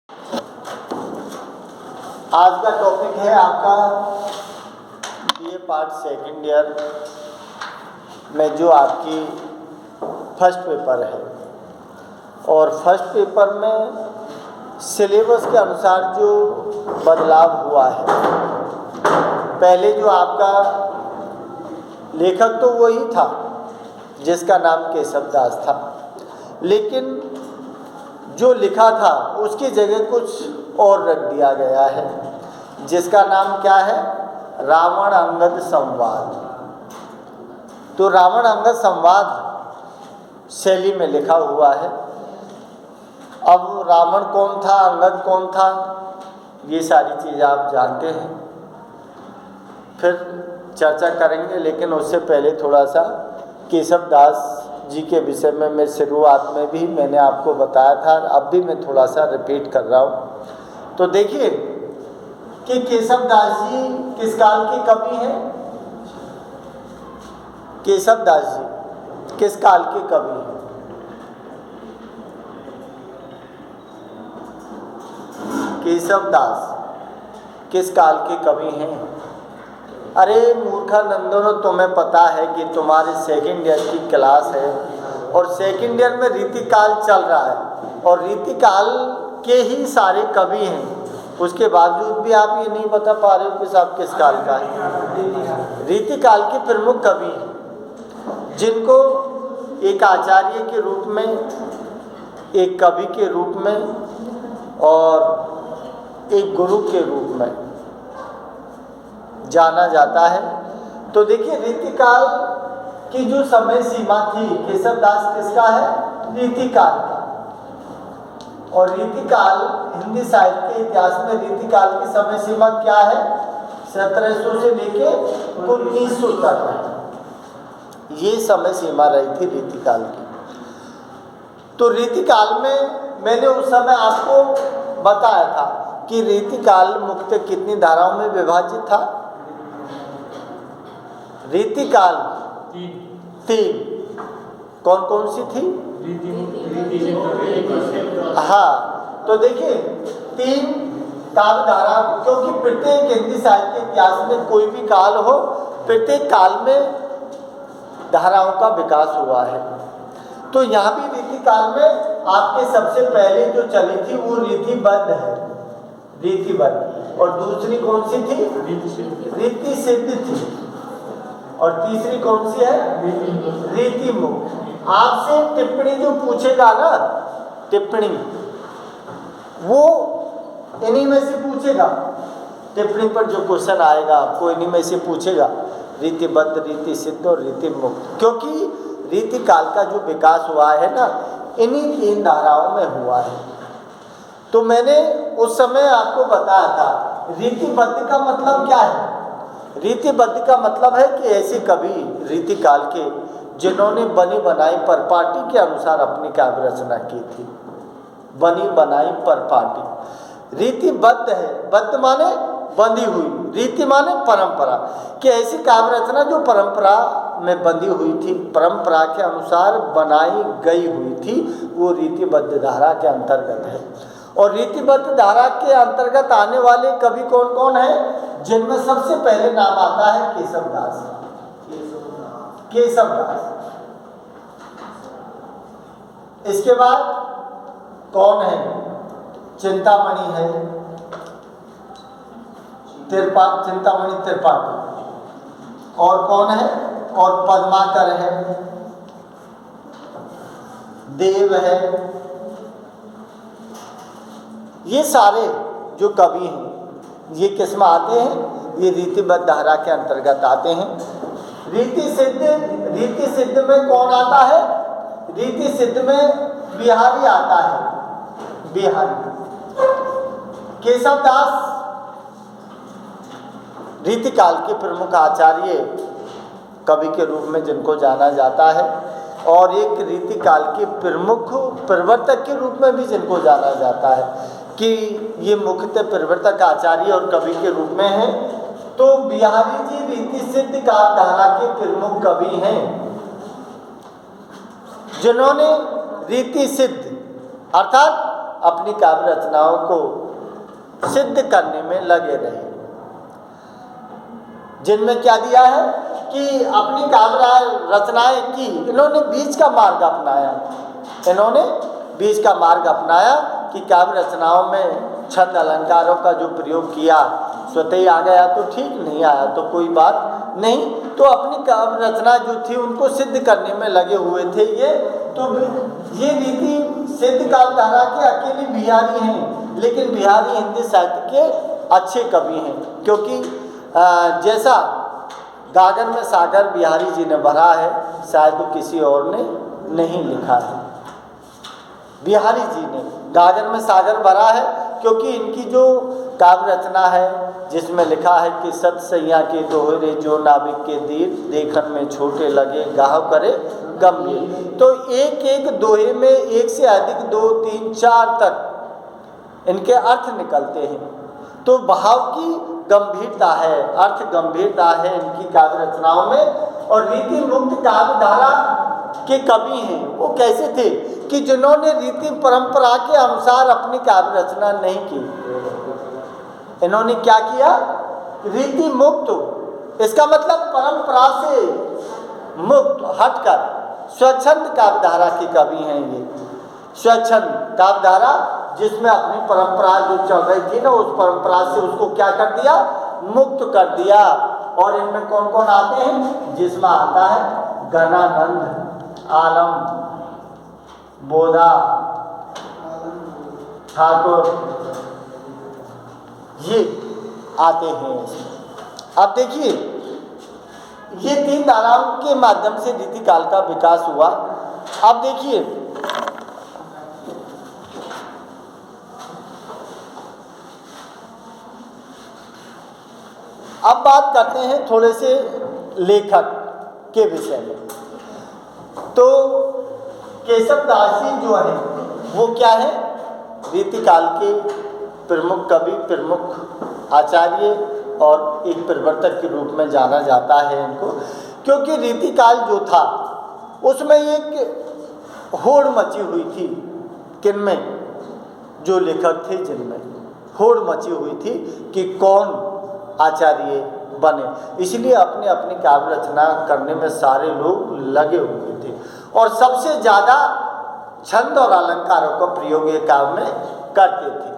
आज का टॉपिक है आपका बीए पार्ट सेकंड ईयर में जो आपकी फर्स्ट पेपर है, और फर्स्ट पेपर में सिलेबस के अनुसार जो बदलाव हुआ है। पहले जो आपका लेखक तो वही था जिसका नाम केशव दास था, लेकिन जो लिखा था उसकी जगह कुछ और रख दिया गया है, जिसका नाम क्या है? रावण अंगद संवाद। तो रावण अंगद संवाद शैली में लिखा हुआ है। अब रावण कौन था, अंगद कौन था, ये सारी चीज़ें आप जानते हैं, फिर चर्चा करेंगे। लेकिन उससे पहले थोड़ा सा केशव दास जी के विषय में मैं शुरुआत में भी मैंने आपको बताया था, अब भी मैं थोड़ा सा रिपीट कर रहा हूँ। तो देखिए कि केशव दास जी किस काल के कवि हैं? केशव दास जी किस काल के कवि हैं? केशव दास किस काल के कवि हैं? अरे मूर्खा नंदनो, तुम्हें पता है कि तुम्हारे सेकंड ईयर की क्लास है और सेकंड ईयर में रीतिकाल चल रहा है और रीतिकाल के ही सारे कवि हैं। उसके बावजूद भी आप ये नहीं बता पा रहे हो कि साहब किस काल का है। रीतिकाल के प्रमुख कवि हैं, जिनको एक आचार्य के रूप में, एक कवि के रूप में और एक गुरु के रूप में जाना जाता है। तो देखिए रीतिकाल की जो समय सीमा थी, केशव दास किसका है? रीतिकाल का। और रीतिकाल हिंदी साहित्य के इतिहास में रीतिकाल की समय सीमा क्या है? 1700 से लेके 1900 तक ये समय सीमा रही थी रीतिकाल की। तो रीतिकाल में मैंने उस समय आपको बताया था कि रीतिकाल मुख्यतः कितनी धाराओं में विभाजित था? रीतिकाल तीन। कौन कौन सी थी? हाँ, तो देखिए तीन काल धारा, क्योंकि प्रत्येक हिंदी साहित्य के इतिहास में कोई भी काल हो, प्रत्येक काल में धाराओं का विकास हुआ है। तो यहाँ भी रीतिकाल में आपके सबसे पहले जो चली थी वो रीतिबद्ध है, रीतिबद्ध। और दूसरी कौन सी थी? रीति सिद्ध थी। और तीसरी कौन सी है? रीतिमुक्त। आपसे टिप्पणी जो पूछेगा ना, टिप्पणी वो इन्हीं में से पूछेगा। टिप्पणी पर जो क्वेश्चन आएगा आपको इन्हीं में से पूछेगा, रीतिबद्ध, रीति सिद्ध और रीतिमुक्त। क्योंकि रीतिकाल का जो विकास हुआ है ना, इन्हीं तीन धाराओं में हुआ है। तो मैंने उस समय आपको बताया था रीतिबद्ध का मतलब क्या है। रीतिबद्ध का मतलब है कि ऐसे कवि रीतिकाल के जिन्होंने बनी बनाई परपाटी के अनुसार अपनी काव्य रचना की थी। बनी बनाई परपाटी रीतिबद्ध है। बद्ध माने बंधी हुई, रीति माने परंपरा, कि ऐसी काव्य रचना जो परंपरा में बंधी हुई थी, परंपरा के अनुसार बनाई गई हुई थी, वो रीतिबद्ध धारा के अंतर्गत है। और रीतिबद्ध धारा के अंतर्गत आने वाले कवि कौन कौन है? जिनमें सबसे पहले नाम आता है केशव दास। केशव दास। इसके बाद कौन है? चिंतामणि है, चिंतामणि त्रिपाठी। और कौन है? और पद्माकर है, देव है। ये सारे जो कवि हैं ये किस में आते हैं? ये रीतिबद्ध धारा के अंतर्गत आते हैं। रीति सिद्ध में कौन आता है? रीति सिद्ध में बिहारी आता है, बिहारी। केशव दास रीतिकाल के प्रमुख आचार्य कवि के रूप में जिनको जाना जाता है, और एक रीतिकाल के प्रमुख प्रवर्तक के रूप में भी जिनको जाना जाता है कि ये मुख्यतः प्रवर्तक आचार्य और कवि के रूप में हैं। तो बिहारी जी रीति सिद्ध काल धारा के प्रमुख कवि हैं, जिन्होंने रीति सिद्ध अर्थात अपनी काव्य रचनाओं को सिद्ध करने में लगे रहे, जिनमें क्या दिया है कि अपनी काव्य रचनाएं की, इन्होंने बीच का मार्ग अपनाया। इन्होंने बीच का मार्ग अपनाया कि काव्य रचनाओं में छंद अलंकारों का जो प्रयोग किया, स्वतः ही आ गया तो ठीक, नहीं आया तो कोई बात नहीं। तो अपनी काव्य रचना जो थी उनको सिद्ध करने में लगे हुए थे ये। तो ये रीति सिद्ध काव्यधारा के अकेले बिहारी हैं, लेकिन बिहारी हिंदी साहित्य के अच्छे कवि हैं, क्योंकि जैसा गागर में सागर बिहारी जी ने भरा है, शायद वो किसी और ने नहीं लिखा है। बिहारी जी ने गागर में सागर भरा है, क्योंकि इनकी जो काव्य रचना है जिसमें लिखा है कि सत सैया के दोहरे जो नाविक के दीर, देखन में छोटे लगे गाह करे गंभीर। तो एक एक दोहे में एक से अधिक 2, 3, 4 तक इनके अर्थ निकलते हैं। तो भाव की गंभीरता है, अर्थ गंभीरता है इनकी काव्य रचनाओं में। और रीति मुक्त काव्य धारा के कवि हैं वो कैसे थे कि जिन्होंने रीति परंपरा के अनुसार अपनी काव्य रचना नहीं की। इन्होंने क्या किया? रीति मुक्त, इसका मतलब परंपरा से मुक्त हटकर स्वच्छंद काव्यधारा के कवि हैं ये। स्वच्छंद काव्यधारा जिसमें अपनी परंपरा जो चल रही थी ना, उस परंपरा से उसको क्या कर दिया? मुक्त कर दिया। और इनमें कौन कौन आते हैं? जिसमें आता है गणानंद, आलम, बोधा, ठाकुर, ये आते हैं इसमें। अब देखिए, ये 3 धाराओं के माध्यम से रीति काल का विकास हुआ। अब देखिए, अब बात करते हैं थोड़े से लेखक के विषय में। तो केशवदास जी जो है वो क्या है? रीतिकाल के प्रमुख कवि, प्रमुख आचार्य और एक प्रवर्तक के रूप में जाना जाता है इनको, क्योंकि रीतिकाल जो था उसमें एक होड़ मची हुई थी। किनमें? जो लेखक थे जिनमें होड़ मची हुई थी कि कौन आचार्य बने। इसलिए अपने अपनी काव्य रचना करने में सारे लोग लगे हुए थे, और सबसे ज़्यादा छंद और अलंकारों का प्रयोग ये काव्य में करते थे।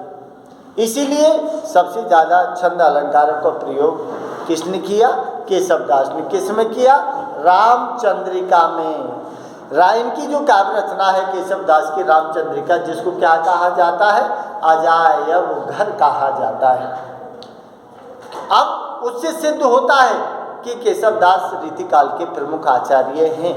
इसीलिए सबसे ज़्यादा छंद अलंकारों का प्रयोग किसने किया? केशवदास ने। किस में किया? रामचंद्रिका में। इनकी जो काव्य रचना है केशवदास की रामचंद्रिका, जिसको क्या कहा जाता है? अजायब घर कहा जाता है। अब उससे सिद्ध होता है कि केशवदास रीतिकाल के प्रमुख आचार्य हैं।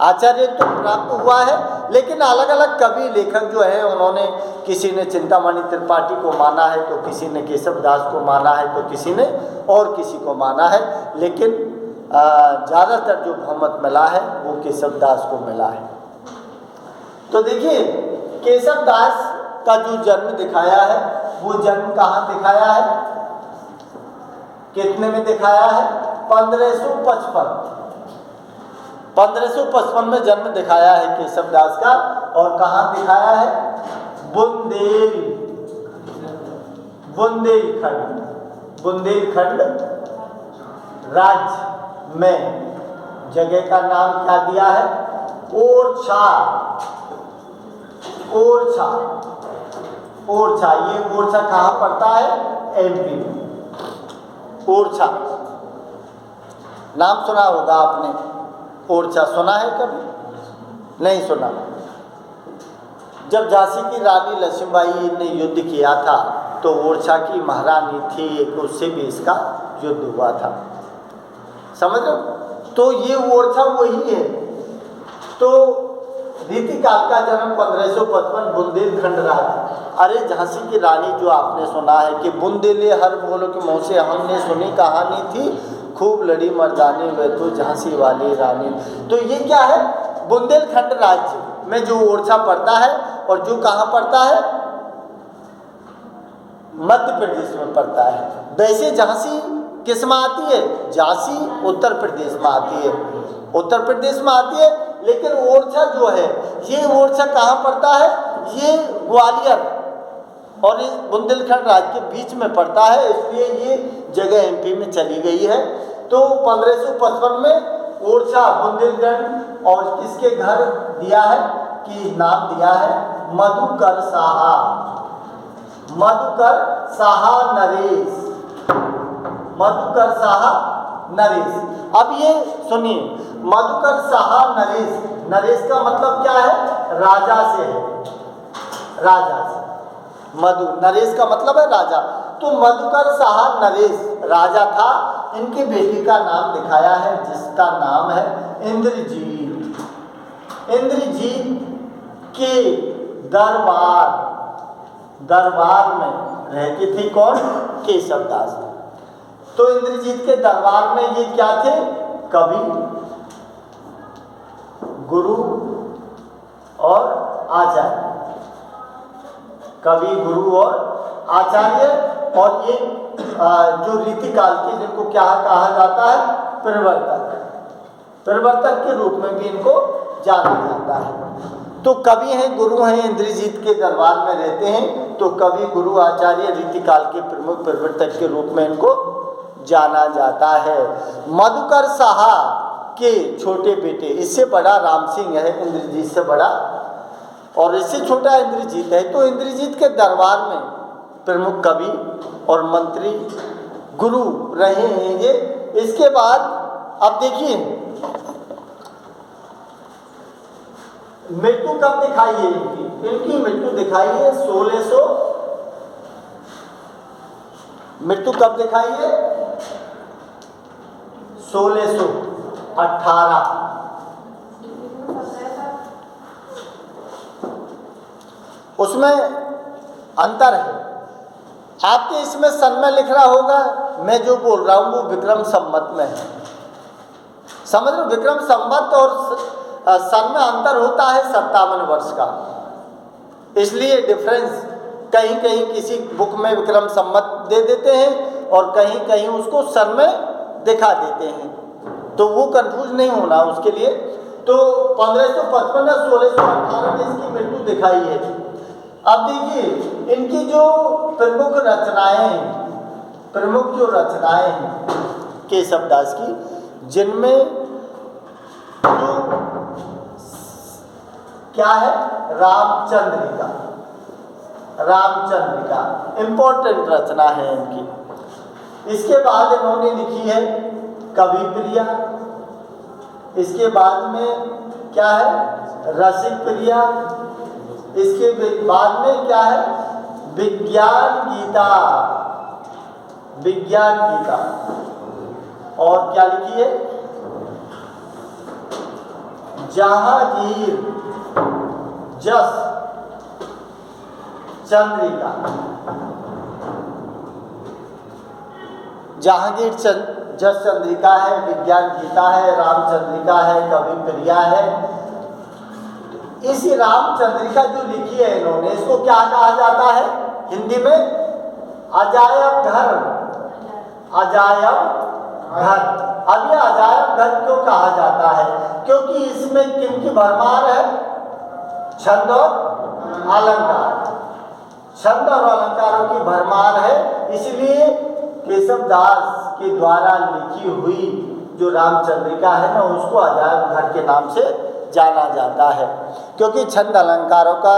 आचार्य तो प्राप्त हुआ है, लेकिन अलग अलग कवि लेखक जो हैं उन्होंने, किसी ने चिंतामणि त्रिपाठी को माना है, तो किसी ने केशवदास को माना है, तो किसी ने और किसी को माना है, लेकिन ज़्यादातर जो बहुमत मिला है वो केशवदास को मिला है। तो देखिए, केशवदास का जो जन्म दिखाया है वो जन्म कहाँ दिखाया है? कितने में दिखाया है? 1555 में जन्म दिखाया है केशवदास का। और कहाँ दिखाया है? बुंदेलखंड राज्य में। जगह का नाम क्या दिया है? ओरछा। ये ओरछा कहाँ पड़ता है? एमपी में। ओरछा नाम सुना होगा आपने। ओरछा सुना है कभी? नहीं सुना। जब झांसी की रानी लक्ष्मीबाई ने युद्ध किया था तो ओरछा की महारानी थी एक, उससे भी इसका युद्ध हुआ था। समझ लो? तो ये ओरछा वही है। तो रीतिकाल का जन्म 1555, बुंदेलखंड राज्य। अरे झांसी की रानी जो आपने सुना है कि बुंदेले हर बोलो के मुँह से हमने सुनी कहानी थी, खूब लड़ी मर्दानी वे तो झांसी वाली रानी। तो ये क्या है? बुंदेलखंड राज्य में जो ओरछा पड़ता है, और जो कहाँ पड़ता है? मध्य प्रदेश में पड़ता है। वैसे झांसी किस में आती है? झांसी उत्तर प्रदेश में आती है, उत्तर प्रदेश में आती है। लेकिन ओरछा जो है, ये ओरछा कहाँ पड़ता है? ये ग्वालियर और इस बुंदेलखंड राज्य के बीच में पड़ता है, इसलिए ये जगह एमपी में चली गई है। तो 1555 में ओरछा बुंदेलखंड और किसके घर दिया है कि नाम दिया है मधुकर साहा, मधुकर साहा नरेश, मधुकर साहा नरेश। अब ये सुनिए, मधुकर साहा नरेश, नरेश का मतलब क्या है? राजा से है, राजा से। मधु, नरेश का मतलब है राजा। तो मधुकर साहा नरेश राजा था। इनकी बेटी का नाम दिखाया है जिसका नाम है इंद्रजीत। इंद्रजीत के दरबार में रहती थी कौन? केशवदास। तो इंद्रजीत के दरबार में ये क्या थे? कवि, गुरु और आचार्य, कवि, गुरु और आचार्य। और ये जो रीतिकाल के जिनको क्या कहा जाता है? प्रवर्तक, प्रवर्तक के रूप में भी इनको जाना जाता है। तो कवि हैं, गुरु हैं, इंद्रजीत के दरबार में रहते हैं, तो कवि, गुरु, आचार्य, रीतिकाल के प्रमुख प्रवर्तक के रूप में इनको जाना जाता है। मधुकर साहा के छोटे बेटे, इससे बड़ा राम सिंह है, इंद्रजीत से बड़ा, और इससे छोटा इंद्रजीत है। तो इंद्रजीत के दरबार में प्रमुख कवि और मंत्री, गुरु रहे हैं ये। इसके बाद अब देखिए मृत्यु कब दिखाई है इनकी मृत्यु दिखाई है 1600। मृत्यु कब दिखाई है? 1618। उसमें अंतर है। आपके इसमें सन में लिख रहा होगा, मैं जो बोल रहा हूँ वो विक्रम संवत में है। समझ लो, विक्रम संवत और सन में अंतर होता है 57 वर्ष का। इसलिए डिफरेंस कहीं कहीं किसी बुक में विक्रम संवत दे देते हैं और कहीं कहीं उसको सन में दिखा देते हैं, तो वो कंफ्यूज नहीं होना उसके लिए। तो 1555 या 1618 में इसकी मृत्यु दिखाई है। अब देखिए इनकी जो प्रमुख रचनाएं हैं केशवदास की, जिनमें जो क्या है? रामचंद्रिका इंपॉर्टेंट रचना है इनकी। इसके बाद इन्होंने लिखी है कवि प्रिया। इसके बाद में क्या है? रसिक प्रिया। इसके बाद में क्या है? विज्ञान गीता। और क्या लिखी है? जहांगीर जस चंद्रिका। जहांगीर जस चंद्रिका है, विज्ञान गीता है, रामचंद्रिका है, कवि प्रिया है। इस रामचंद्रिका जो लिखी है इन्होंने, इसको क्या कहा जाता है हिंदी में? अजायब घर। अब ये अजायब घर क्यों कहा जाता है? क्योंकि इसमें किनकी भरमार है? छंद और अलंकारों की भरमार है। इसलिए केशवदास के द्वारा लिखी हुई जो रामचंद्रिका है ना, उसको अजायब घर के नाम से जाना जाता है, क्योंकि छंद अलंकारों का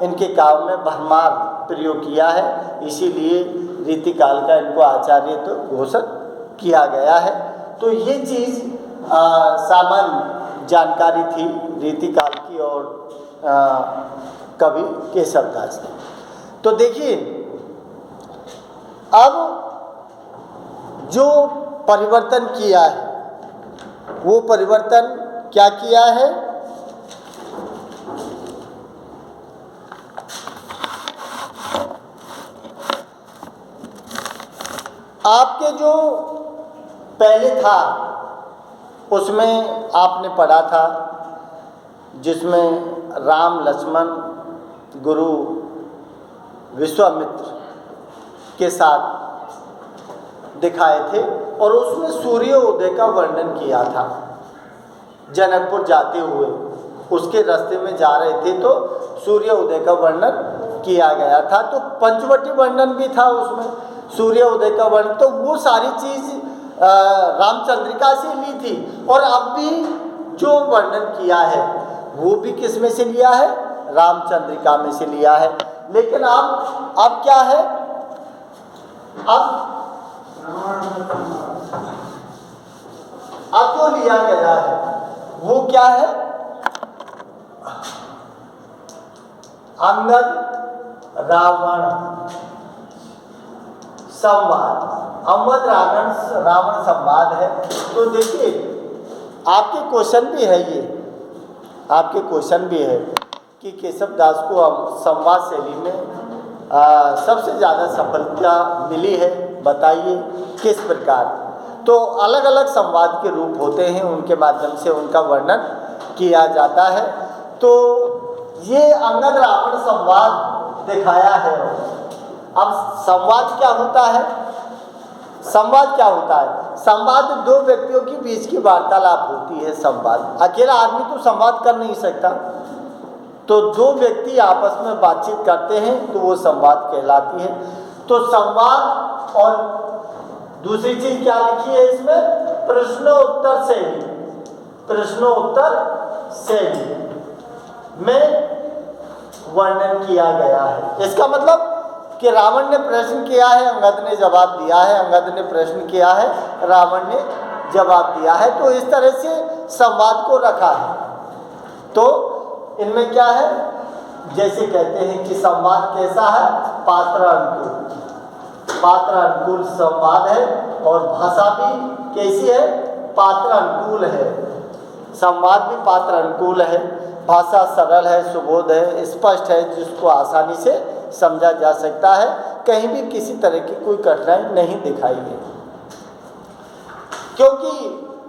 इनके काव्य में भरमार प्रयोग किया है। इसीलिए रीतिकाल का इनको आचार्य तो घोषित किया गया है। तो ये चीज़ सामान्य जानकारी थी रीतिकाल की और कवि केशवदास की। तो देखिए अब जो परिवर्तन किया है, वो परिवर्तन क्या किया है? आपके जो पहले था उसमें आपने पढ़ा था, जिसमें राम लक्ष्मण गुरु विश्वामित्र के साथ दिखाए थे, और उसमें सूर्योदय का वर्णन किया था। जनकपुर जाते हुए उसके रास्ते में जा रहे थे तो सूर्योदय का वर्णन किया गया था। तो पंचवटी वर्णन भी था उसमें, सूर्य उदय का वर्णन, तो वो सारी चीज़ रामचंद्रिका से ली थी। और अब भी जो वर्णन किया है वो भी किस में से लिया है? रामचंद्रिका में से लिया है। लेकिन अब क्या है? अब जो लिया गया है वो क्या है? अंगद रावण संवाद, अंगद रावण संवाद है। तो देखिए आपके क्वेश्चन भी है, ये आपके क्वेश्चन भी है कि केशव दास को संवाद शैली में सबसे ज़्यादा सफलता मिली है, बताइए किस प्रकार। तो अलग अलग संवाद के रूप होते हैं, उनके माध्यम से उनका वर्णन किया जाता है। तो ये अंगद रावण संवाद दिखाया है। अब संवाद क्या होता है? संवाद क्या होता है? संवाद दो व्यक्तियों के बीच की वार्तालाप होती है। संवाद, अकेला आदमी तो संवाद कर नहीं सकता, तो दो व्यक्ति आपस में बातचीत करते हैं तो वो संवाद कहलाती है। तो संवाद, और दूसरी चीज क्या लिखी है इसमें? प्रश्नोत्तर शैली, प्रश्नोत्तर शैली में वर्णन किया गया है। इसका मतलब कि रावण ने प्रश्न किया है, अंगद ने जवाब दिया है, अंगद ने प्रश्न किया है, रावण ने जवाब दिया है। तो इस तरह से संवाद को रखा है। तो इनमें क्या है? जैसे कहते हैं कि संवाद कैसा है? पात्र अनुकूल, पात्र अनुकूल संवाद है। और भाषा भी कैसी है? पात्र अनुकूल है। संवाद भी पात्र अनुकूल है, भाषा सरल है, सुबोध है, स्पष्ट है, जिसको आसानी से समझा जा सकता है। कहीं भी किसी तरह की कोई कठिनाई नहीं दिखाई है। क्योंकि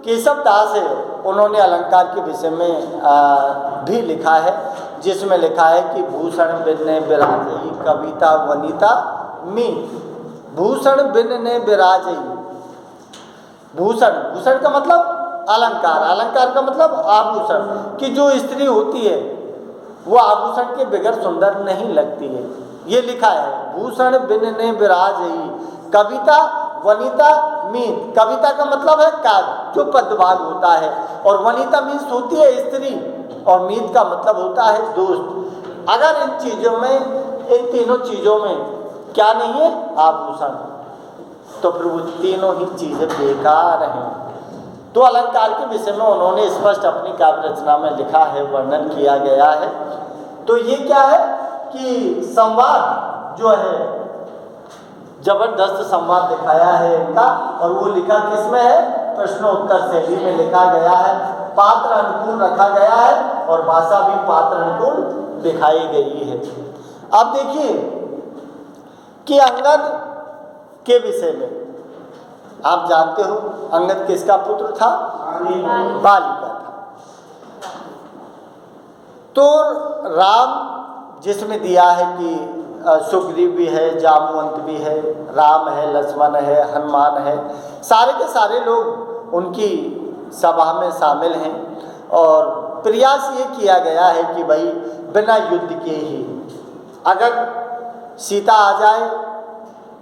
केशव दास है, उन्होंने अलंकार के विषय में भी लिखा है, जिसमें लिखा है कि भूषण बिन्ने विराजई कविता वनिता मीत। भूषण बिन्ने विराजई, भूषण, भूषण का मतलब अलंकार, अलंकार का मतलब आभूषण, कि जो स्त्री होती है वो आभूषण के बगैर सुंदर नहीं लगती है। ये लिखा है, भूषण बिन्ने विराजई कविता वनिता मीत। कविता का मतलब है काव्य, जो पद्यभाग होता है, और वनिता मीन्स होती है स्त्री, और मीत का मतलब होता है दोस्त। अगर इन चीज़ों में, इन तीनों चीज़ों में क्या नहीं है? आभूषण, तो फिर वो तीनों ही चीज़ें बेकार हैं। तो अलंकार के विषय में उन्होंने स्पष्ट अपनी काव्य रचना में लिखा है, वर्णन किया गया है। तो ये क्या है कि संवाद जो है, जबरदस्त संवाद दिखाया है इनका, और वो लिखा किसमें है? प्रश्नोत्तर शैली में लिखा गया है, पात्र अनुकूल रखा गया है, और भाषा भी पात्र अनुकूल दिखाई गई है। अब देखिए कि अंगद के विषय में आप जानते हो, अंगद किसका पुत्र था? बाली का था। तो राम जिसमें दिया है कि सुग्रीव भी है, जामवंत भी है, राम है, लक्ष्मण है, हनुमान है, सारे के सारे लोग उनकी सभा में शामिल हैं। और प्रयास ये किया गया है कि भाई बिना युद्ध के ही अगर सीता आ जाए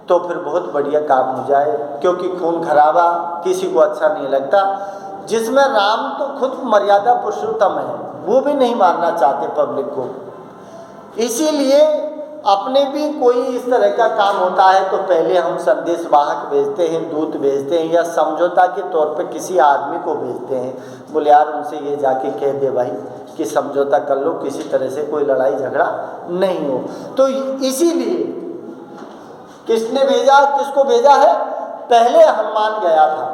तो फिर बहुत बढ़िया काम हो जाए, क्योंकि खून खराबा किसी को अच्छा नहीं लगता। जिसमें राम तो खुद मर्यादा पुरुषोत्तम है, वो भी नहीं मारना चाहते पब्लिक को। इसीलिए अपने भी कोई इस तरह का काम होता है तो पहले हम संदेशवाहक भेजते हैं, दूत भेजते हैं, या समझौता के तौर पे किसी आदमी को भेजते हैं, बोले यार उनसे ये जाके कह दे भाई कि समझौता कर लो, किसी तरह से कोई लड़ाई झगड़ा नहीं हो। तो इसीलिए किसने भेजा, किसको भेजा है? पहले हनुमान गया था,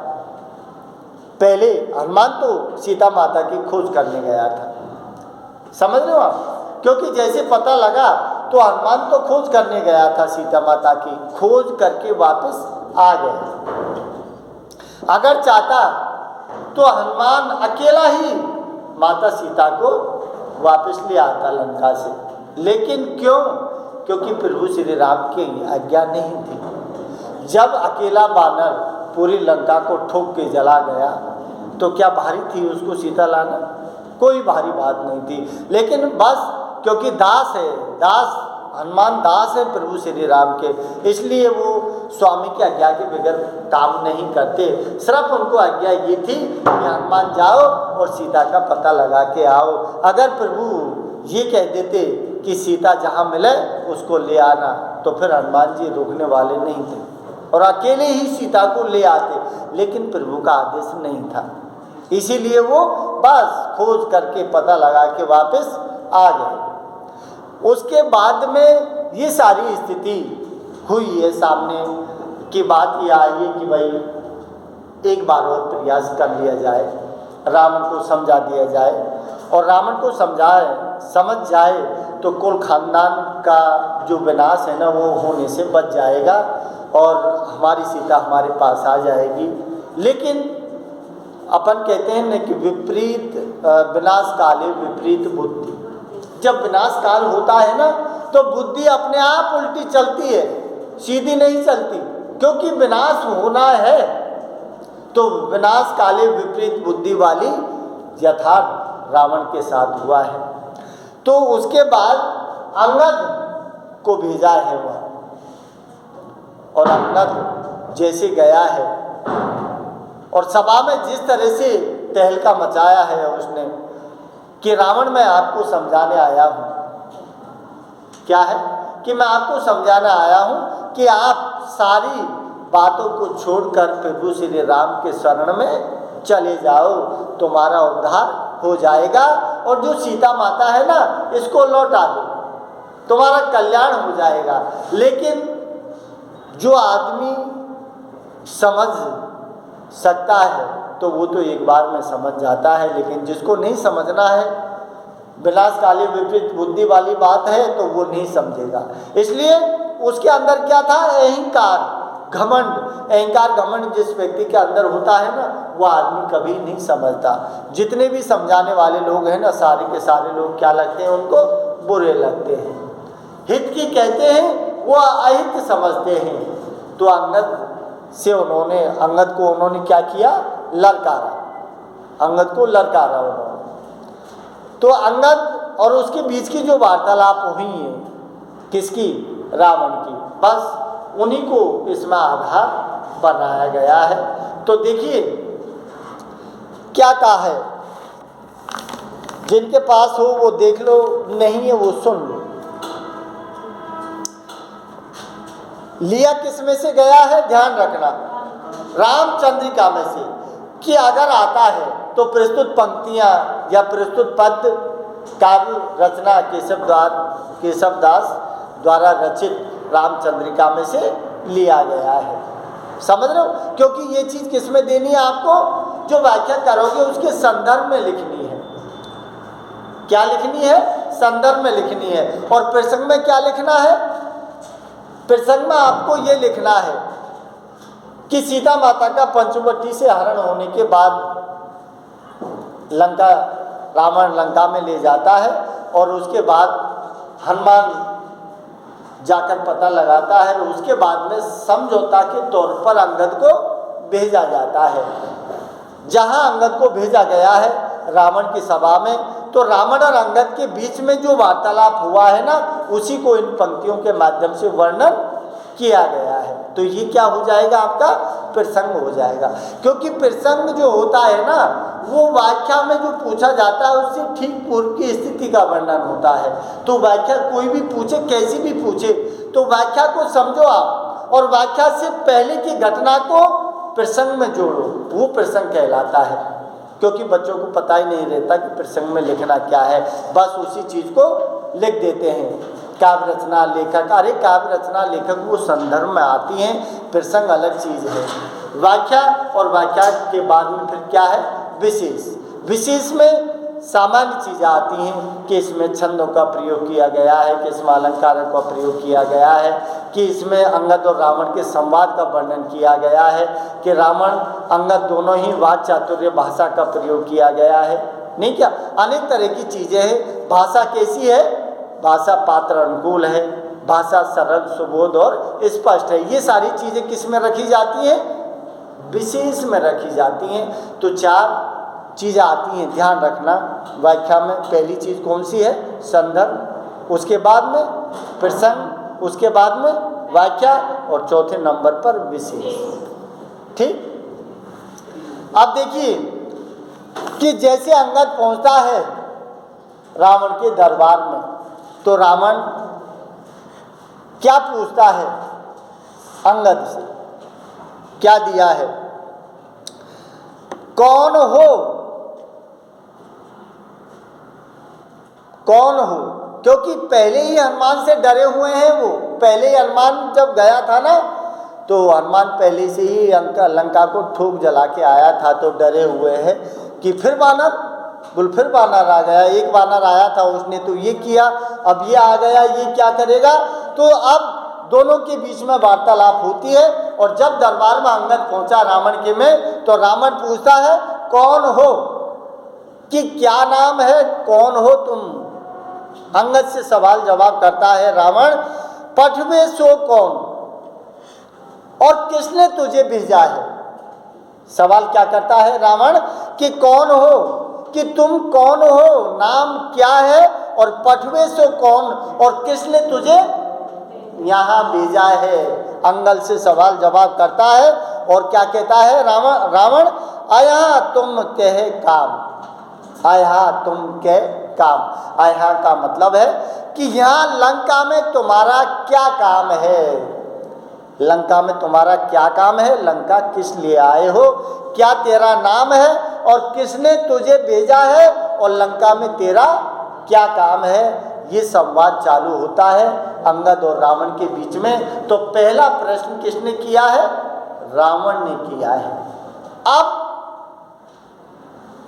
पहले हनुमान तो सीता माता की खोज करने गया था, समझ रहे हो आप? क्योंकि जैसे पता लगा तो हनुमान तो खोज करने गया था, सीता माता की खोज करके वापस आ गया। अगर चाहता तो हनुमान अकेला ही माता सीता को वापस ले आता लंका से, लेकिन क्यों? क्योंकि प्रभु श्री राम की आज्ञा नहीं थी। जब अकेला बानर पूरी लंका को ठोक के जला गया तो क्या भारी थी उसको सीता लाना? कोई भारी बात नहीं थी। लेकिन बस क्योंकि दास है, दास हनुमान दास है प्रभु श्री राम के, इसलिए वो स्वामी की आज्ञा के बगैर काम नहीं करते। सिर्फ उनको आज्ञा ये थी कि हनुमान जाओ और सीता का पता लगा के आओ। अगर प्रभु ये कह देते कि सीता जहाँ मिले उसको ले आना, तो फिर हनुमान जी रोकने वाले नहीं थे और अकेले ही सीता को ले आते, लेकिन प्रभु का आदेश नहीं था, इसीलिए वो बस खोज करके पता लगा के वापस आ गए। उसके बाद में ये सारी स्थिति हुई है, सामने की बात ये आई है कि भाई एक बार और प्रयास कर लिया जाए, रावण को समझा दिया जाए, और रावण को समझ जाए तो कुल खानदान का जो विनाश है ना वो होने से बच जाएगा और हमारी सीता हमारे पास आ जाएगी। लेकिन अपन कहते हैं ना कि विपरीत विनाश काले विपरीत बुद्धि, जब विनाश काल होता है ना तो बुद्धि अपने आप उल्टी चलती है, सीधी नहीं चलती, क्योंकि विनाश होना है। तो विनाश काले विपरीत बुद्धि वाली यथार्थ रावण के साथ हुआ है। तो उसके बाद अंगद को भेजा है वह, और अंगद जैसे गया है और सभा में जिस तरह से तहलका मचाया है उसने कि रावण मैं आपको समझाने आया हूँ, क्या है कि मैं आपको समझाने आया हूँ कि आप सारी बातों को छोड़कर प्रभु श्री राम के शरण में चले जाओ, तुम्हारा उद्धार हो जाएगा, और जो सीता माता है ना इसको लौटा दो, तुम्हारा कल्याण हो जाएगा। लेकिन जो आदमी समझ सकता है तो वो तो एक बार में समझ जाता है, लेकिन जिसको नहीं समझना है, विनाश काले विपरीत बुद्धि वाली बात है, तो वो नहीं समझेगा। इसलिए उसके अंदर क्या था? अहंकार घमंड। अहंकार घमंड जिस व्यक्ति के अंदर होता है ना वो आदमी कभी नहीं समझता। जितने भी समझाने वाले लोग हैं ना सारे के सारे लोग क्या लगते हैं उनको? बुरे लगते हैं। हित की कहते हैं वो अहित समझते हैं। तो अंगद को उन्होंने क्या किया? ललकारा, अंगद को ललकारा उन्होंने। तो अंगद और उसके बीच की जो वार्तालाप हुई है, किसकी? रावण की, बस उन्हीं को इसमें आधार बनाया गया है। तो देखिए क्या कहा है, जिनके पास हो वो देख लो, नहीं है वो सुन लो। लिया किस में से गया है? ध्यान रखना, रामचंद्रिका में से। कि अगर आता है तो प्रस्तुत पंक्तियां या प्रस्तुत पद काव्य रचना केशवदास द्वारा रचित रामचंद्रिका में से लिया गया है। समझ रहे हो? क्योंकि ये चीज किस में देनी है आपको? जो व्याख्या करोगे उसके संदर्भ में लिखनी है। क्या लिखनी है? संदर्भ में लिखनी है। और प्रसंग में क्या लिखना है? प्रसंग में आपको ये लिखना है कि सीता माता का पंचवटी से हरण होने के बाद रावण लंका में ले जाता है, और उसके बाद हनुमान जाकर पता लगाता है, और उसके बाद में समझौता के तौर पर अंगद को भेजा जाता है। जहां अंगद को भेजा गया है रावण की सभा में, तो रावण और अंगद के बीच में जो वार्तालाप हुआ है ना उसी को इन पंक्तियों के माध्यम से वर्णन किया गया है। तो ये क्या हो जाएगा? आपका प्रसंग हो जाएगा। क्योंकि प्रसंग जो होता है ना वो व्याख्या में जो पूछा जाता है उससे ठीक पूर्व की स्थिति का वर्णन होता है। तो व्याख्या कोई भी पूछे, कैसी भी पूछे, तो व्याख्या को समझो आप, और व्याख्या से पहले की घटना को प्रसंग में जोड़ो, वो प्रसंग कहलाता है। क्योंकि बच्चों को पता ही नहीं रहता कि प्रसंग में लिखना क्या है, बस उसी चीज़ को लिख देते हैं। काव्य रचना लेखक, अरे काव्य रचना लेखक वो संदर्भ में आती हैं, प्रसंग अलग चीज़ है। व्याख्या, और व्याख्या के बाद में फिर क्या है? विशेष। विशेष में सामान्य चीज़ें आती हैं कि इसमें छंदों का प्रयोग किया गया है, कि इसमें अलंकारों का प्रयोग किया गया है, कि इसमें अंगद और रावण के संवाद का वर्णन किया गया है, कि रावण अंगद दोनों ही वाक् चातुर्य भाषा का प्रयोग किया गया है। नहीं क्या? अनेक तरह की चीज़ें हैं। भाषा कैसी है? भाषा पात्र अनुकूल है, भाषा सरल सुबोध और स्पष्ट है। ये सारी चीज़ें किस में रखी जाती हैं? विशेष में रखी जाती हैं। तो चार चीज़ें आती हैं, ध्यान रखना व्याख्या में। पहली चीज़ कौन सी है? संदर्भ, उसके बाद में प्रसंग, उसके बाद में व्याख्या और चौथे नंबर पर विशेष। ठीक। अब देखिए कि जैसे अंगद पहुंचता है रावण के दरबार में, तो रावण क्या पूछता है अंगद से, क्या दिया है, कौन हो, कौन हो, क्योंकि पहले ही हनुमान से डरे हुए हैं वो। पहले ही हनुमान जब गया था ना, तो हनुमान पहले से ही लंका को ठोक जला के आया था, तो डरे हुए हैं कि फिर बानर आ गया। एक बानर आया था, उसने तो ये किया, अब ये आ गया, ये क्या करेगा। तो अब दोनों के बीच में वार्तालाप होती है। और जब दरबार में अंगद पहुंचा रावण के में, तो रावण पूछता है कौन हो, कि क्या नाम है, कौन हो तुम। अंगद से सवाल जवाब करता है रावण, पठवे सो कौन, और किसने तुझे भेजा है। सवाल क्या करता है रावण कि कौन हो, कि तुम कौन हो, नाम क्या है, और पठवे सो कौन, और किसने तुझे यहाँ भेजा है। अंगद से सवाल जवाब करता है और क्या कहता है रावण, आया तुम कहे काम, आया तुम के काम। आया का मतलब है कि यहाँ लंका में तुम्हारा क्या काम है, लंका में तुम्हारा क्या काम है, लंका किस लिए आए हो, क्या तेरा नाम है, और किसने तुझे भेजा है, और लंका में तेरा क्या काम है। ये संवाद चालू होता है अंगद और रावण के बीच में। तो पहला प्रश्न किसने किया है, रावण ने किया है। अब